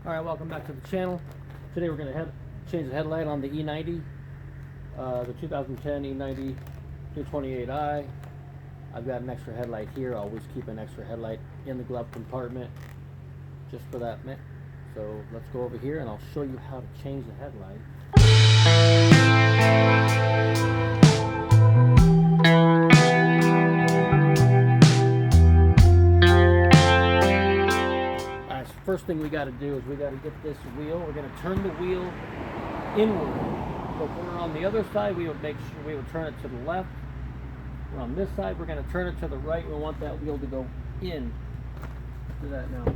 Alright, welcome back to the channel. Today we're going to change the headlight on the E90, the 2010 E90 E91 I've got an extra headlight here. I always keep an extra headlight in the glove compartment just for that. So let's go over here and I'll show you how to change the headlight. First thing we got to do is we got to get this wheel. We're going to turn the wheel inward. So if we're on the other side, we would make sure we would turn it to the left. We're on this side, we're going to turn it to the right. We want that wheel to go in. Do that now.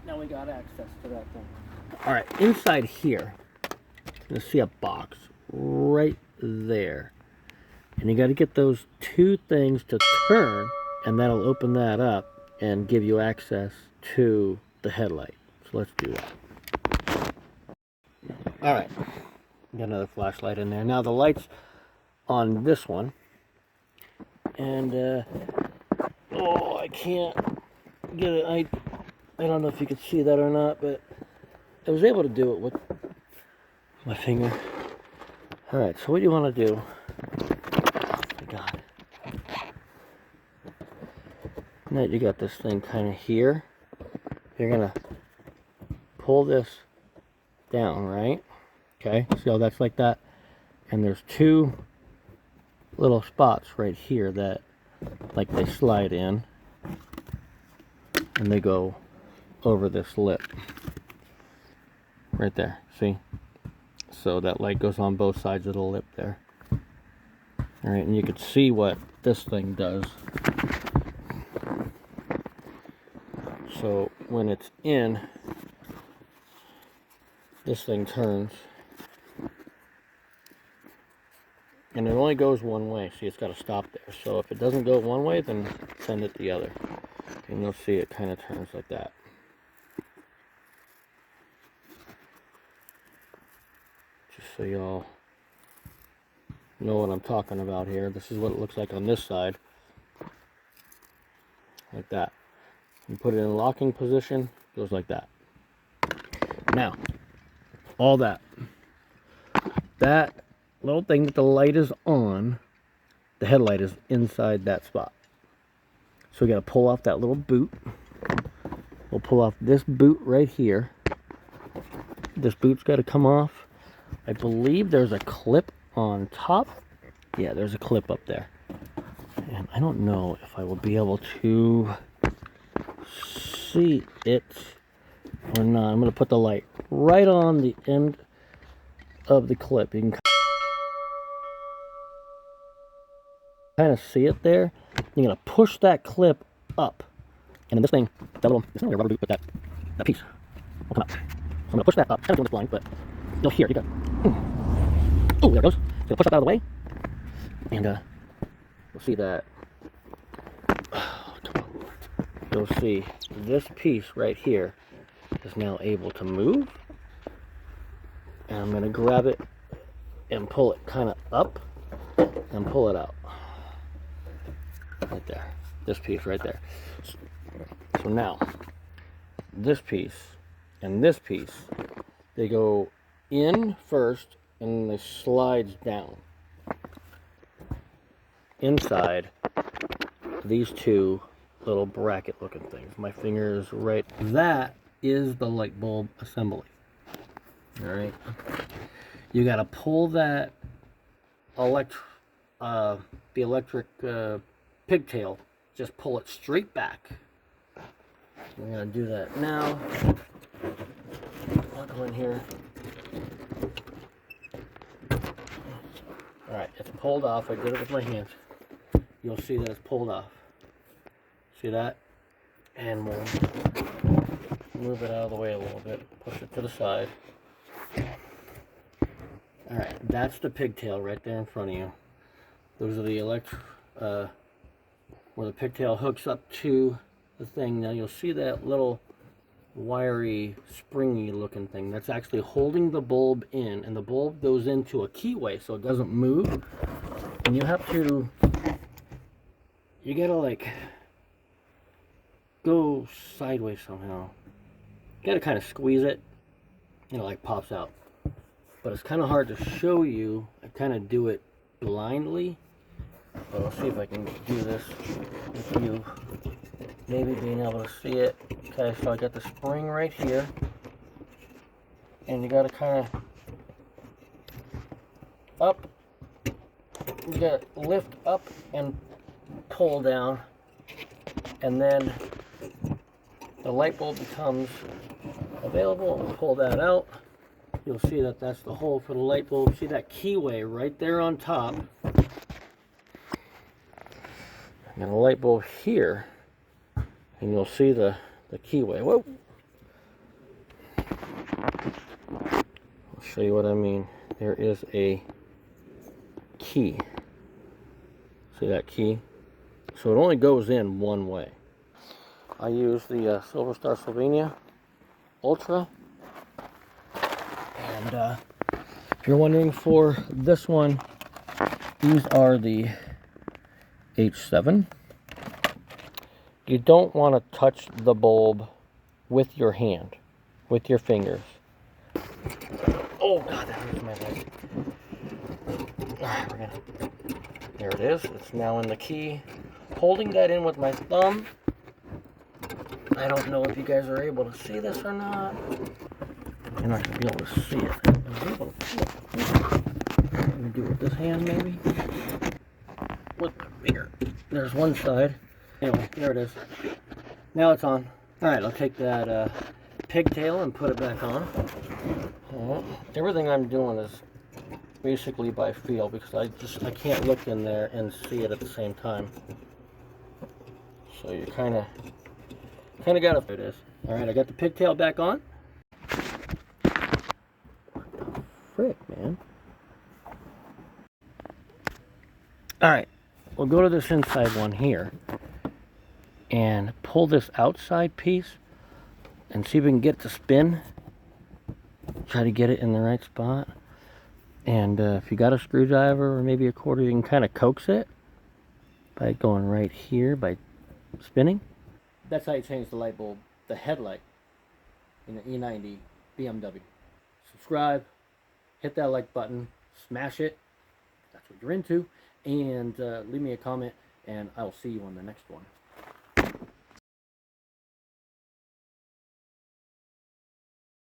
Now we got access to that thing. All right, inside here, you're going to see a box right there. And you got to get those two things to turn, and that'll open that up and give you access to the headlight. So let's do that. All right, got another flashlight in there. Now the light's on this one, and oh, I can't get it. I don't know if you can see that or not, but I was able to do it with my finger. All right, so what you want to do? Oh my God. Now you got this thing kind of here. You're gonna pull this down, right? Okay, so that's like that. And there's two little spots right here that like they slide in and they go over this lip right there. See? So that light goes on both sides of the lip there. All right, and you can see what this thing does. So when it's in, this thing turns, and it only goes one way. See, it's got to stop there. So if it doesn't go one way, then send it the other. And you'll see it kind of turns like that. Just so y'all know what I'm talking about here. This is what it looks like on this side. Like that. You put it in a locking position, goes like that. Now, all that little thing that the light is on, the headlight is inside that spot. So we got to pull off that little boot. We'll pull off this boot right here. This boot's got to come off. I believe there's a clip on top. Yeah, there's a clip up there. And I don't know if I will be able to see it or not. I'm going to put the light right on the end of the clip. You can kind of see it there. You're going to push that clip up, and then this thing, it's not a rubber boot, but that piece will come out. So I'm going to push that up. Kind of doing this blind, but you'll hear it. You go. Oh, there it goes. So going to push that out of the way, and you'll see that. You'll see this piece right here is now able to move, and I'm going to grab it and pull it kind of up and pull it out right there. This piece right there. So now this piece and this piece, they go in first and they slides down inside these two little bracket looking things. My finger is right. That is the light bulb assembly. All right. You got to pull that the electric pigtail. Just pull it straight back. We're gonna do that now. I'll go in here. All right, it's pulled off. I did it with my hands. You'll see that it's pulled off. See that? And we'll move it out of the way a little bit. Push it to the side. Alright, that's the pigtail right there in front of you. Those are the where the pigtail hooks up to the thing. Now you'll see that little wiry, springy looking thing. That's actually holding the bulb in, and the bulb goes into a keyway so it doesn't move. And you have to, you gotta like go sideways somehow. You gotta kind of squeeze it, you know, like pops out. But it's kind of hard to show you. I kind of do it blindly. But I'll see if I can do this with you maybe being able to see it. Okay, so I got the spring right here. And you gotta kind of up. You gotta lift up and pull down. And then the light bulb becomes available. I'll pull that out. You'll see that that's the hole for the light bulb. See that keyway right there on top. And a light bulb here. And you'll see the keyway. Whoa! I'll show you what I mean. There is a key. See that key? So it only goes in one way. I use the Silver Star Slovenia Ultra. And if you're wondering for this one, these are the H7. You don't want to touch the bulb with your hand, with your fingers. Oh God, that hurts my leg. Alright, there it is. It's now in the key. Holding that in with my thumb. I don't know if you guys are able to see this or not. You're not going to be able to see it. I'm able to see it. Let me do it with this hand, maybe. With the finger. There's one side. Anyway, there it is. Now it's on. Alright, I'll take that pigtail and put it back on. Everything I'm doing is basically by feel because I can't look in there and see it at the same time. So you kind of got to. It is. All right, I got the pigtail back on. What the frick, man? All right, we'll go to this inside one here and pull this outside piece and see if we can get it to spin. Try to get it in the right spot. And if you got a screwdriver or maybe a quarter, you can kind of coax it by going right here by spinning. That's how you change the light bulb, the headlight in the E90 BMW. Subscribe, hit that like button, smash it, if that's what you're into, and leave me a comment, and I'll see you on the next one.